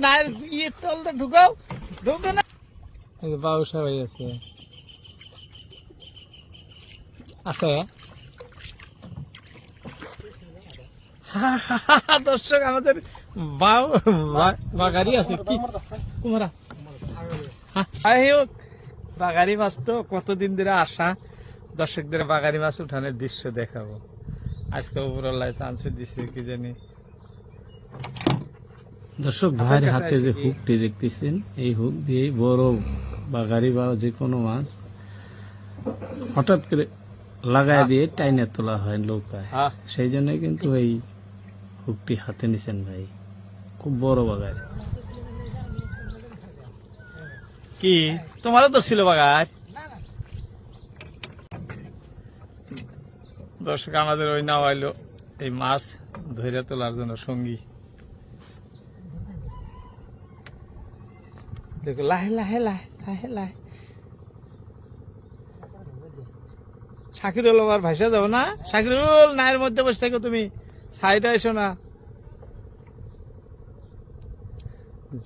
না ইয়ে তলটা ঢুকাও ঢুকে না বাউসা হয়ে আছে আছে দর্শক আমাদের বাগারি আছে কি কুমারা বাগারি মাছ তো কতদিন ধরে আসা দর্শকদের বাগারি মাছ উঠানের দৃশ্য দেখাবো আজকে উপরওয়ালায় চান্সে দিচ্ছে কি জানি। দর্শক ভাইয়ের হাতে যে হুকটি দেখতেছেন এই হুক দিয়ে বড় বাগারি বা যে কোনো মাছ হঠাৎ করে লাগাই দিয়ে টাইনে তোলা হয় নৌকায়, সেই জন্য কিন্তু এই হুকটি হাতে নিছেন ভাই, খুব বড় বাগারি। কি তোমারও তো ছিল বাগার? দর্শক আমাদের ওই নাও আইলো এই মাছ ধরে তোলার জন্য সঙ্গী। দেখো লাহে লাহে লাহে লাহে লাহে শাকিরুল আবার ভাইসা যাও না, শাকিরুল নায়ের মধ্যে বসে থাকো তুমি, সাইডে এসো না।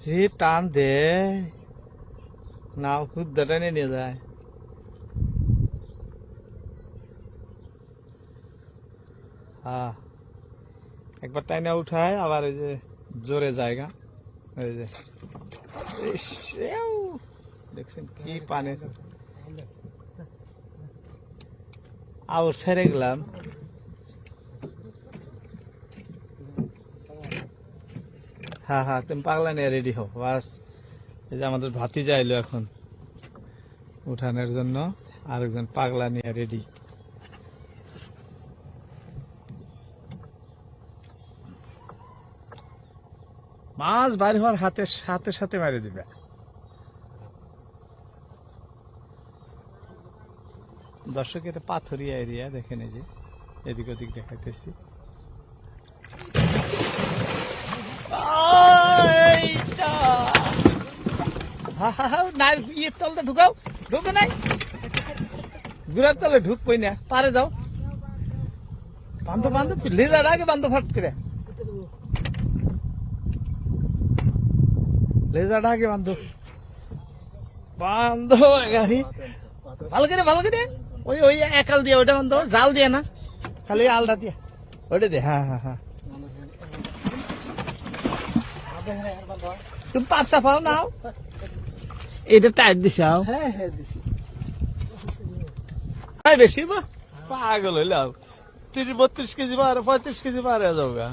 যে টান দে নাও খুদ্ টানে নিয়ে যায়। হ্যাঁ একবার টাইনা উঠায় আবার এই যে জোরে জায়গা এই যে দেখছেন কি পানের আবার ছেড়ে গেলাম। হ্যাঁ হ্যাঁ তুমি পাগলা নিয়ে রেডি হো বাস। এই যে আমাদের ভাতিজা এলো এখন উঠানের জন্য, আরেকজন পাগলা নিয়ে রেডি। মাছ বাইরে হওয়ার হাতের সাথে সাথে মারি দিবে। দর্শক এটা পাথরিয়া এরিয়া দেখেন, এই যে এদিক ওদিক দেখাইতেছি। না ইয়ের তলটা ঢুকাও ঢুকে নাই, গুড়ার তলে ঢুকবই না, পারে যাও বান্ধব বান্ধব লেজার আগে বান্ধব ফাট করে লেজার আগে বান্ধব বান্ধব গাড়ি ভালো করে ওই ওই একাল দিয়ে ওইটা বান্ধব, জাল দিয়ে না খালি আলটা দিয়ে ওইটা দিয়ে। হ্যাঁ হ্যাঁ হ্যাঁ তুমি পাঁচটা পাও নাও, এটা টাইট দিছাও? হ্যাঁ হ্যাঁ দিছি। বেশি বা পাগল হইলাম, 30-32 কেজি পারে 35 কেজি পারে যাও গা।